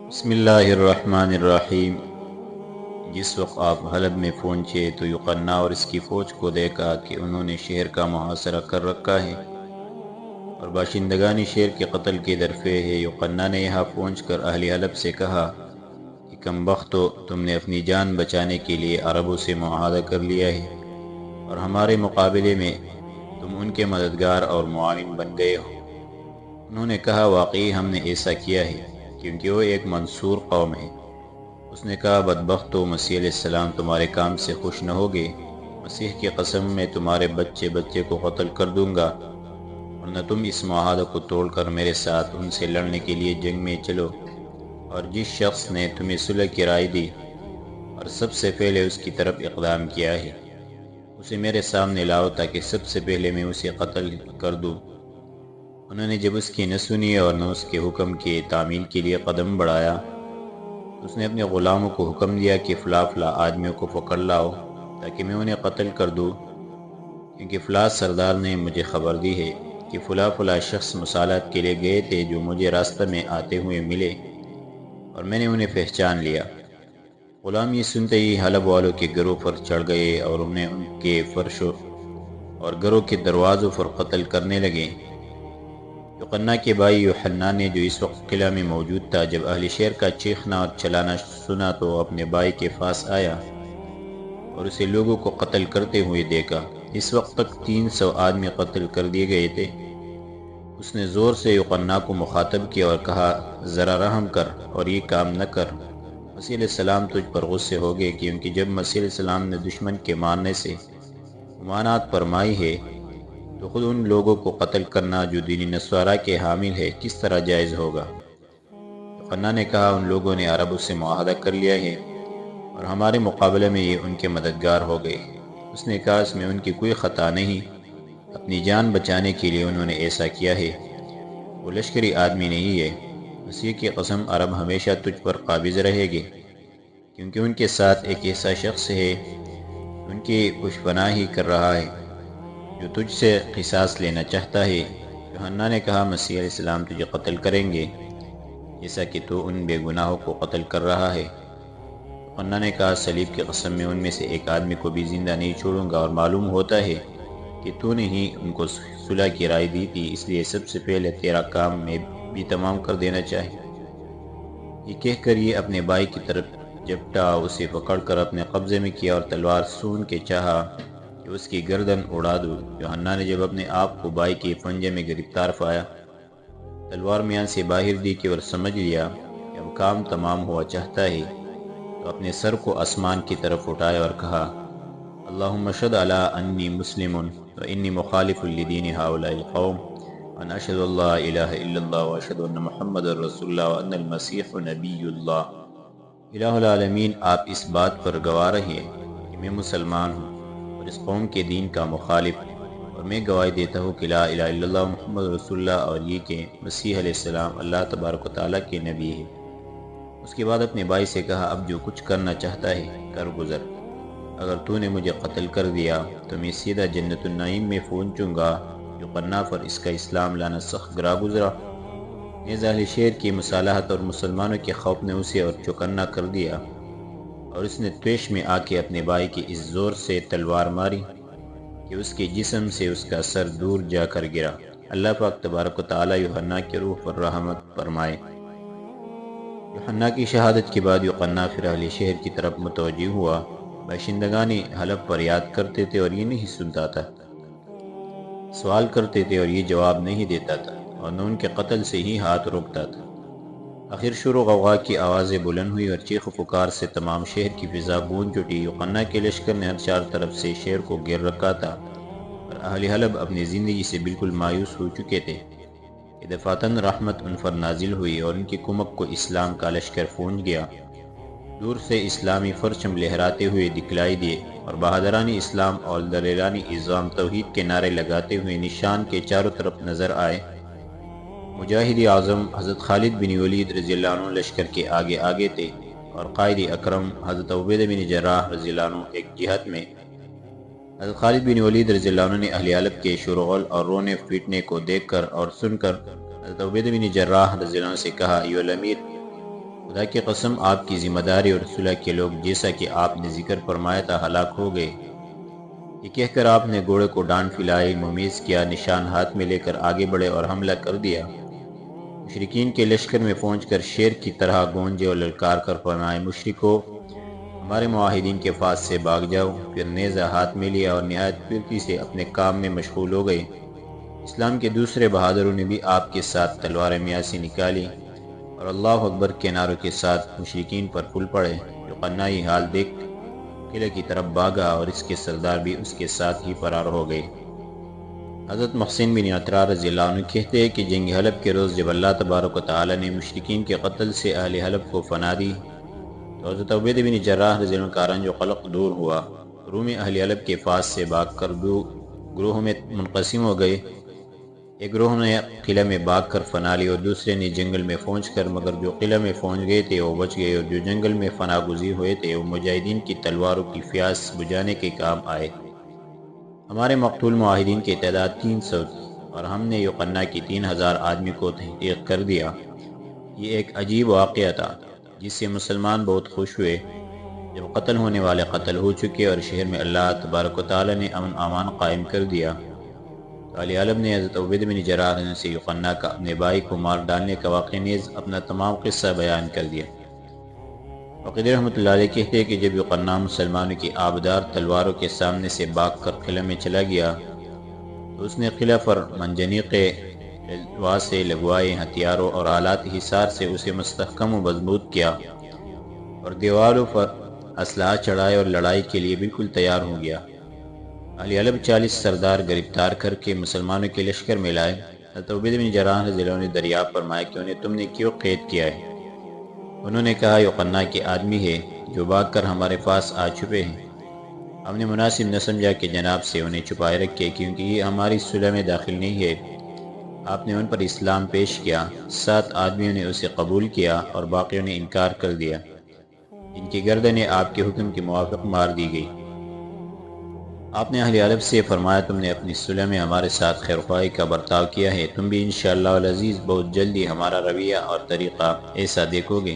بسم اللہ الرحمن الرحیم۔ جس وقت آپ حلب میں پہنچے تو یقنا اور اس کی فوج کو دیکھا کہ انہوں نے شہر کا محاصرہ کر رکھا ہے اور باشندگان شہر کے قتل کی درفے ہے۔ یقنا نے یہاں پہنچ کر اہل حلب سے کہا کہ کم بختو، تم نے اپنی جان بچانے کے لیے عربوں سے معاہدہ کر لیا ہے اور ہمارے مقابلے میں تم ان کے مددگار اور معاون بن گئے ہو۔ انہوں نے کہا، واقعی ہم نے ایسا کیا ہے کیونکہ وہ ایک منصور قوم ہے۔ اس نے کہا، بدبختو، مسیح علیہ السلام تمہارے کام سے خوش نہ ہوگے۔ مسیح کی قسم، میں تمہارے بچے بچے کو قتل کر دوں گا، ورنہ تم اس معاہدہ کو توڑ کر میرے ساتھ ان سے لڑنے کے لیے جنگ میں چلو۔ اور جس شخص نے تمہیں صلح کی رائے دی اور سب سے پہلے اس کی طرف اقدام کیا ہے، اسے میرے سامنے لاؤ تاکہ سب سے پہلے میں اسے قتل کر دوں۔ انہوں نے جب اس کی نہ سنی اور نہ اس کے حکم کی تعمیل کے لیے قدم بڑھایا، اس نے اپنے غلاموں کو حکم دیا کہ فلاں فلاں آدمیوں کو پکڑ لاؤ تاکہ میں انہیں قتل کر دوں، کیونکہ فلاں سردار نے مجھے خبر دی ہے کہ فلاں فلاں شخص مصالحت کے لیے گئے تھے جو مجھے راستہ میں آتے ہوئے ملے اور میں نے انہیں پہچان لیا۔ غلام یہ سنتے ہی حلب والوں کے گھروں پر چڑھ گئے اور انہیں ان کے فرشوں اور گھروں کے دروازوں پر قتل کرنے لگے۔ یقنا کے بھائی یوحنا نے، جو اس وقت قلعہ میں موجود تھا، جب اہل شہر کا چیخنا اور چلانا سنا تو اپنے بھائی کے پاس آیا اور اسے لوگوں کو قتل کرتے ہوئے دیکھا۔ اس وقت تک 300 آدمی قتل کر دیے گئے تھے۔ اس نے زور سے یوحنا کو مخاطب کیا اور کہا، ذرا رحم کر اور یہ کام نہ کر۔ مسیح علیہ السلام تجھ پر غصے ہو گئے، کیونکہ جب مسیح علیہ السلام نے دشمن کے مارنے سے ممانعت فرمائی ہے تو خود ان لوگوں کو قتل کرنا جو دین نصارہ کے حامل ہے کس طرح جائز ہوگا؟ یوحنا نے کہا، ان لوگوں نے عربوں سے معاہدہ کر لیا ہے اور ہمارے مقابلے میں یہ ان کے مددگار ہو گئے۔ اس نے کہا، اس میں ان کی کوئی خطا نہیں، اپنی جان بچانے کے لیے انہوں نے ایسا کیا ہے، وہ لشکری آدمی نہیں ہے۔ مسیح کی قسم، عرب ہمیشہ تجھ پر قابض رہے گے، کیونکہ ان کے ساتھ ایک ایسا شخص ہے ان کی پشپناہی کر رہا ہے جو تجھ سے قصاص لینا چاہتا ہے۔ یوحنا نے کہا، مسیح علیہ السلام تجھے قتل کریں گے جیسا کہ تو ان بے گناہوں کو قتل کر رہا ہے۔ یوحنا نے کہا، صلیب کی قسم، میں ان میں سے ایک آدمی کو بھی زندہ نہیں چھوڑوں گا، اور معلوم ہوتا ہے کہ تو نے ہی ان کو صلح کی رائے دی تھی، اس لیے سب سے پہلے تیرا کام میں بھی تمام کر دینا چاہیے۔ یہ کہہ کر یہ اپنے بھائی کی طرف جھپٹا، اسے پکڑ کر اپنے قبضے میں کیا اور تلوار سون کے چاہا کہ اس کی گردن اڑا دوں۔ یوحنا نے جب اپنے آپ کو بھائی کے پنجے میں گرفتار پایا، تلوار میان سے باہر دی کہ اور سمجھ لیا کہ اب کام تمام ہوا چاہتا ہے، تو اپنے سر کو آسمان کی طرف اٹھایا اور کہا، اللہم اشہد علی انی مسلم و انی مخالف لدین ہؤلاء القوم، ان اشہد اللہ الہ الا اللہ و اشہد ان محمد رسول اللہ و ان المسیح نبی اللہ۔ الہ العالمین، آپ اس بات پر گواہ رہیے کہ میں مسلمان ہوں اور اس قوم کے دین کا مخالف، اور میں گواہی دیتا ہوں کہ لا الہ الا اللہ محمد رسول اللہ، اور یہ کہ مسیح علیہ السلام اللہ تبارک و تعالیٰ کے نبی ہے۔ اس کے بعد اپنے بھائی سے کہا، اب جو کچھ کرنا چاہتا ہے کر گزر، اگر تو نے مجھے قتل کر دیا تو میں سیدھا جنت النعیم میں پہنچوں گا۔ یوحنا پر اس کا اسلام لانا سخت گراں گزرا۔ نیز اہل شہر کی مصالحت اور مسلمانوں کے خوف نے اسے اور چوکنا کر دیا، اور اس نے طیش میں آ کے اپنے بھائی کی اس زور سے تلوار ماری کہ اس کے جسم سے اس کا سر دور جا کر گرا۔ اللہ پاک تبارک و تعالیٰ یوحنا کے روح پر رحمت فرمائے۔ یوحنا کی شہادت کے بعد یوحنا پھر اہل شہر کی طرف متوجہ ہوا۔ باشندگان حلب پر یاد کرتے تھے اور یہ نہیں سنتا تھا، سوال کرتے تھے اور یہ جواب نہیں دیتا تھا، اور نہ ان کے قتل سے ہی ہاتھ روکتا تھا۔ آخر شور و غوغا کی آوازیں بلند ہوئی اور چیخ و پکار سے تمام شہر کی فضا گونج اٹھی۔ یوحنا کے لشکر نے ہر چار طرف سے شہر کو گھیر رکھا تھا، اور اہل حلب اپنی زندگی سے بالکل مایوس ہو چکے تھے کہ دفعتاً رحمت ان پر نازل ہوئی اور ان کی کمک کو اسلام کا لشکر پہنچ گیا۔ دور سے اسلامی پرچم لہراتے ہوئے دکھلائی دیے اور بہادران اسلام اور دلیران نظام توحید کے نعرے لگاتے ہوئے نشان کے چاروں طرف نظر آئے۔ مجاہد اعظم حضرت خالد بن ولید رضی اللہ عنہ لشکر کے آگے آگے تھے، اور قائد اکرم حضرت عبیدہ بن جراح رضی اللہ عنہ ایک جہت میں۔ حضرت خالد بن ولید رضی اللہ عنہ نے اہل حلب کے شورغل اور رونے پیٹنے کو دیکھ کر اور سن کر حضرت عبیدہ بن جراح رضی اللہ عنہ سے کہا، ایھا الامیر، خدا کی قسم آپ کی ذمہ داری اور صلح کے لوگ جیسا کہ آپ نے ذکر فرمایا تھا ہلاک ہو گئے۔ یہ کہہ کر آپ نے گھوڑے کو ڈانٹ پھیلائی، ممیز کیا، نشان ہاتھ میں لے کر آگے بڑھے اور حملہ کر دیا۔ مشرکین کے لشکر میں پہنچ کر شیر کی طرح گونجے اور للکار کر فرمائے، مشرکو ہمارے معاہدین کے پاس سے بھاگ جاؤ۔ پھر نیزہ ہاتھ میں لیا اور نہایت پھرتی سے اپنے کام میں مشغول ہو گئے۔ اسلام کے دوسرے بہادروں نے بھی آپ کے ساتھ تلوار میاسی نکالی اور اللہ اکبر کے نعروں کے ساتھ مشرکین پر پھول پڑے۔ یوحنا یہ حال دیکھ قلعے کی طرف بھاگا اور اس کے سردار بھی اس کے ساتھ ہی فرار ہو گئے۔ حضرت محسن بن عطار رضی اللہ عنہ کہتے ہیں کہ جنگ حلب کے روز جب اللہ تبارک و تعالی نے مشرکین کے قتل سے اہل حلب کو فنا دی تو حضرت عبید بن جراح رضی اللہ عنہ کا رنج و قلق دور ہوا۔ رومی اہل حلب کے پاس سے بھاگ کر دو گروہوں میں منقسم ہو گئے۔ ایک گروہ نے قلعہ میں بھاگ کر فنا لی اور دوسرے نے جنگل میں پہنچ کر، مگر جو قلعہ میں پہنچ گئے تھے وہ بچ گئے اور جو جنگل میں فنا گزیر ہوئے تھے وہ مجاہدین کی تلواروں کی پیاس بجھانے کے کام آئے۔ ہمارے مقتول معاہدین کی تعداد 300 تھی اور ہم نے یوحنا کی 3000 آدمی کو تحقیق کر دیا۔ یہ ایک عجیب واقعہ تھا جس سے مسلمان بہت خوش ہوئے۔ جب قتل ہونے والے قتل ہو چکے اور شہر میں اللہ تبارک و تعالی نے امن امان قائم کر دیا تو اہل حلب نے حضرت عبید بن جراح سے یوحنا کا اپنے بھائی کو مار ڈالنے کا واقعہ نیز اپنا تمام قصہ بیان کر دیا۔ وقید رحمۃ اللہ علیہ کہتے ہیں کہ جب یوحنا مسلمانوں کی آبدار تلواروں کے سامنے سے بھاگ کر قلعہ میں چلا گیا تو اس نے قلعہ پر منجنیقے سے لگوائے ہتھیاروں اور آلات حصار سے اسے مستحکم و مضبوط کیا اور دیواروں پر اسلحہ چڑھائے اور لڑائی کے لیے بالکل تیار ہو گیا۔ اہل حلب 40 سردار گرفتار کر کے مسلمانوں کے لشکر میں لائے۔ حضرت عبید بن جراح رضی اللہ عنہ نے دریافت فرمایا کہ انہیں تم نے کیوں قید کیا ہے؟ انہوں نے کہا یوحنا کے آدمی ہے جو بھاگ کر ہمارے پاس آ چھپے ہیں۔ ہم نے مناسب نہ سمجھا کہ جناب سے انہیں چھپائے رکھے کیونکہ یہ ہماری صلح میں داخل نہیں ہے۔ آپ نے ان پر اسلام پیش کیا۔ 7 آدمیوں نے اسے قبول کیا اور باقیوں نے انکار کر دیا۔ ان کی گردنیں آپ کے حکم کے موافق مار دی گئی۔ آپ نے اہل حلب سے فرمایا تم نے اپنی صلح میں ہمارے ساتھ خیرخواہی کا برتاؤ کیا ہے، تم بھی انشاءاللہ العزیز بہت جلدی ہمارا رویہ اور طریقہ ایسا دیکھو گے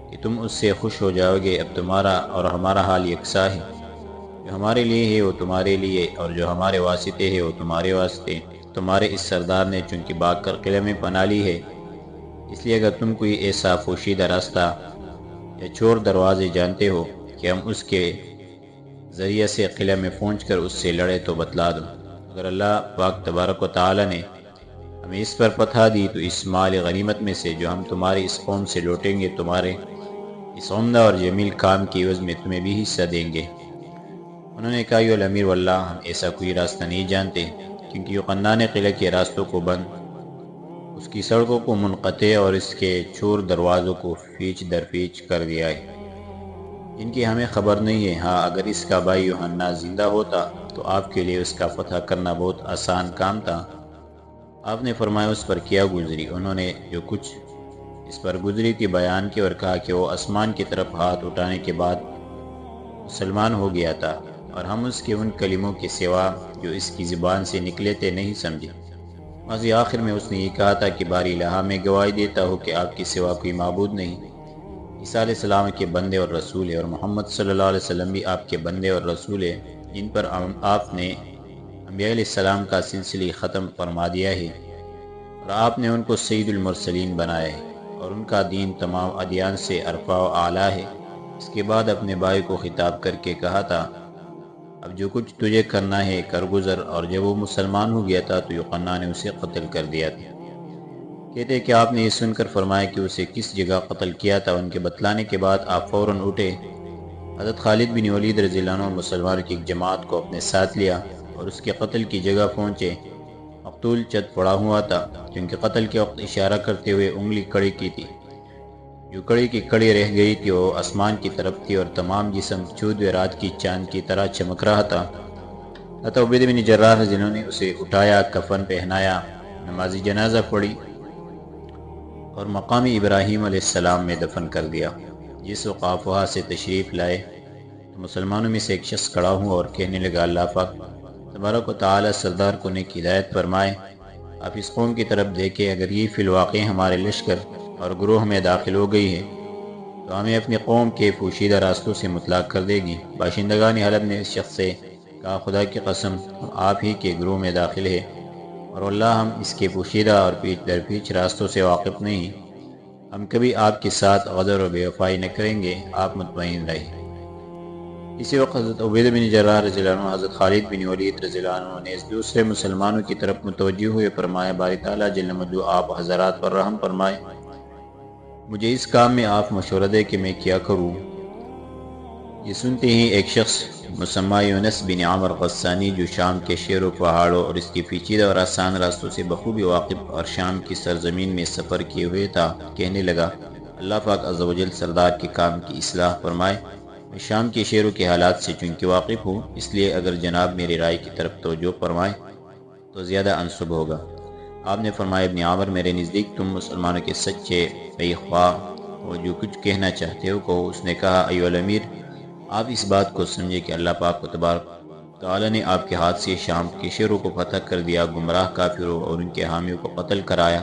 کہ تم اس سے خوش ہو جاؤ گے۔ اب تمہارا اور ہمارا حال یکساں ہے، جو ہمارے لیے ہے وہ تمہارے لیے اور جو ہمارے واسطے ہے وہ تمہارے واسطے۔ تمہارے اس سردار نے چونکہ بھاگ کر قلعے میں پناہ لی ہے، اس لیے اگر تم کوئی ایسا پوشیدہ راستہ یا چور دروازے جانتے ہو کہ ہم اس کے ذریعے سے قلعہ میں پہنچ کر اس سے لڑے تو بتلا دو۔ اگر اللہ پاک تبارک و تعالی نے ہمیں اس پر فتح دی تو اس مال غنیمت میں سے جو ہم تمہاری اس قوم سے لوٹیں گے تمہارے اس عمدہ اور جمیل کام کی عوض میں تمہیں بھی حصہ دیں گے۔ انہوں نے کہا یا الامیر واللہ ہم ایسا کوئی راستہ نہیں جانتے، کیونکہ یوحنا نے قلعہ کے راستوں کو بند، اس کی سڑکوں کو منقطع اور اس کے چور دروازوں کو پیچ در پیچ کر دیا ہے، جن کی ہمیں خبر نہیں ہے۔ ہاں اگر اس کا بھائی یوحنا زندہ ہوتا تو آپ کے لیے اس کا فتح کرنا بہت آسان کام تھا۔ آپ نے فرمایا اس پر کیا گزری؟ انہوں نے جو کچھ اس پر گزری تھی بیان کی اور کہا کہ وہ آسمان کی طرف ہاتھ اٹھانے کے بعد مسلمان ہو گیا تھا اور ہم اس کے ان کلموں کے سوا جو اس کی زبان سے نکلے تھے نہیں سمجھے۔ ماضی آخر میں اس نے یہ کہا تھا کہ باری الہ میں گواہی دیتا ہوں کہ آپ کے سوا کوئی معبود نہیں۔ عیسیٰ علیہ السلام کے بندے اور رسول ہے اور محمد صلی اللہ علیہ وسلم بھی آپ کے بندے اور رسول ہے، جن پر آپ نے انبیاء علیہ السلام کا سلسلہ ختم فرما دیا ہے اور آپ نے ان کو سید المرسلین بنایا ہے اور ان کا دین تمام ادیان سے ارفع و اعلیٰ ہے۔ اس کے بعد اپنے بھائی کو خطاب کر کے کہا تھا اب جو کچھ تجھے کرنا ہے کر گزر، اور جب وہ مسلمان ہو گیا تھا تو یوحنا نے اسے قتل کر دیا تھا۔ کہتے کہ آپ نے یہ سن کر فرمایا کہ اسے کس جگہ قتل کیا تھا۔ ان کے بتلانے کے بعد آپ فوراً اٹھے۔ حضرت خالد بن ولید رضی اللہ عنہ مسلمانوں کی ایک جماعت کو اپنے ساتھ لیا اور اس کے قتل کی جگہ پہنچے۔ مقتول چت پڑا ہوا تھا کیونکہ قتل کے وقت اشارہ کرتے ہوئے انگلی کڑی کی تھی، جو کڑی کی کڑی رہ گئی تھی وہ آسمان کی طرف تھی اور تمام جسم چودھویں رات کی چاند کی طرح چمک رہا تھا۔ حضرت عبید بن جراح رضی اللہ عنہ نے اسے اٹھایا، کفن پہنایا، نماز جنازہ پڑھی اور مقام ابراہیم علیہ السلام میں دفن کر دیا۔ جس وقت آپ وہاں سے تشریف لائے تو مسلمانوں میں سے ایک شخص کھڑا ہوا اور کہنے لگا اللہ پاک تبارک و تعالی سردار کو نیک ہدایت فرمائے، آپ اس قوم کی طرف دیکھیں، اگر یہ فی الواقع ہمارے لشکر اور گروہ میں داخل ہو گئی ہے تو ہمیں اپنی قوم کے پوشیدہ راستوں سے مطلق کر دے گی۔ باشندگان حلب نے اس شخص سے کہا، خدا کی قسم ہم آپ ہی کے گروہ میں داخل ہے، اور واللہ ہم اس کے پوشیدہ اور پیچھ در پیچھ راستوں سے واقف نہیں، ہم کبھی آپ کے ساتھ غدر و بے وفائی نہ کریں گے، آپ مطمئن رہیں۔ اسی وقت حضرت عبیدہ بن جراح رضی اللہ عنہ حضرت خالد بن ولید رضی اللہ عنہ نے اس دوسرے مسلمانوں کی طرف متوجہ ہوئے فرمایا، باری تعالیٰ جل مجدہ آپ حضرات پر رحم فرمائے، مجھے اس کام میں آپ مشورہ دے کہ میں کیا کروں۔ یہ سنتے ہی ایک شخص مسمى یونس بن عامر غسانی، جو شام کے شیروں پہاڑوں اور اس کی پیچیدہ اور آسان راستوں سے بخوبی واقف اور شام کی سرزمین میں سفر کیے ہوئے تھا، کہنے لگا، اللہ پاک عز و جل سردار کے کام کی اصلاح فرمائے۔ میں شام کے شیروں کے حالات سے چونکہ واقف ہوں، اس لیے اگر جناب میری رائے کی طرف توجہ فرمائیں تو زیادہ انسب ہوگا۔ آپ نے فرمایا، ابن عامر، میرے نزدیک تم مسلمانوں کے سچے بے خواہ ہو، جو کچھ کہنا چاہتے ہو کہو۔ اس نے کہا، ایھا الامیر، آپ اس بات کو سمجھے کہ اللہ پاک و تبارک تعالی نے آپ کے ہاتھ سے شام کے شیروں کو فتح کر دیا، گمراہ کافروں اور ان کے حامیوں کو قتل کرایا۔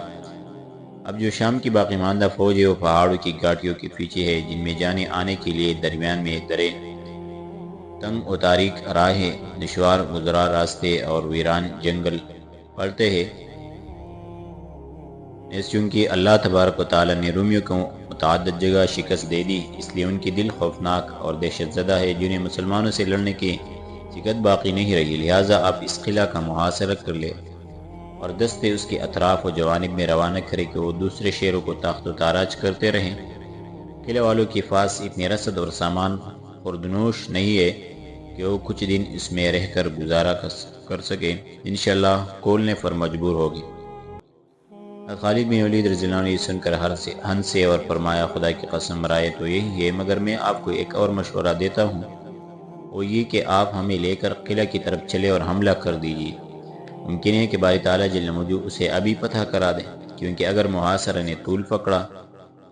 اب جو شام کی باقی ماندہ فوج ہے وہ پہاڑوں کی گھاٹیوں کے پیچھے ہے، جن میں جانے آنے کے لیے درمیان میں دریں، تنگ و تاریک راہیں، دشوار گزرا راستے اور ویران جنگل پڑتے ہیں۔ چونکہ اللہ تبارک و تعالی نے رومیوں کو متعدد جگہ شکست دے دی، اس لیے ان کی دل خوفناک اور دہشت زدہ ہے، جنہیں مسلمانوں سے لڑنے کی جگت باقی نہیں رہی۔ لہٰذا آپ اس قلعہ کا محاصرہ کر لے اور دستے اس کے اطراف و جوانب میں روانہ کرے کہ وہ دوسرے شہروں کو تاخت و تاراج کرتے رہیں۔ قلعہ والوں کے پاس اتنی رسد اور سامان خوردنوش نہیں ہے کہ وہ کچھ دن اس میں رہ کر گزارا کر سکیں، انشاءاللہ کھولنے پر مجبور ہوگی۔ خالد بن ولید رضی اللہ عنہ یہ سن کر ہنسے اور فرمایا، خدا کی قسم رائے تو یہی ہے، مگر میں آپ کو ایک اور مشورہ دیتا ہوں، وہ یہ کہ آپ ہمیں لے کر قلعہ کی طرف چلے اور حملہ کر دیجیے۔ ممکن ہے کہ باری تعالیٰ جل مجدہ اسے ابھی فتح کرا دیں، کیونکہ اگر محاصرہ نے طول پکڑا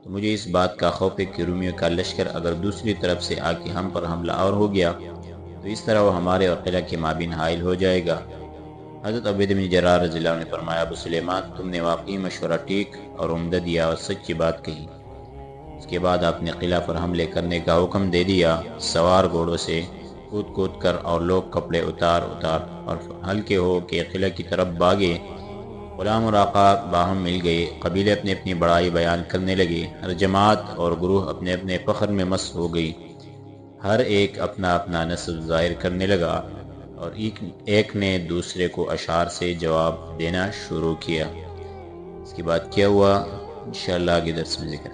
تو مجھے اس بات کا خوف ہے کہ رومیوں کا لشکر اگر دوسری طرف سے آ کے ہم پر حملہ آور ہو گیا تو اس طرح وہ ہمارے اور قلعہ کے مابین حائل ہو جائے گا۔ حضرت عبیدہ بن جراح رضی اللہ عنہ نے فرمایا، ابو سلیمان، تم نے واقعی مشورہ ٹھیک اور عمدہ دیا اور سچی بات کہی۔ اس کے بعد آپ نے قلعہ پر حملے کرنے کا حکم دے دیا۔ سوار گھوڑوں سے کود کر اور لوگ کپڑے اتار اور ہلکے ہو کے قلعہ کی طرف بھاگے۔ غلام اور آقا باہم مل گئے، قبیلے اپنی اپنی بڑائی بیان کرنے لگے، ہر جماعت اور گروہ اپنے اپنے فخر میں مست ہو گئی، ہر ایک اپنا اپنا نسب ظاہر کرنے لگا اور ایک نے دوسرے کو اشعار سے جواب دینا شروع کیا۔ اس کے بعد کیا ہوا انشاءاللہ آگے درس میں ذکر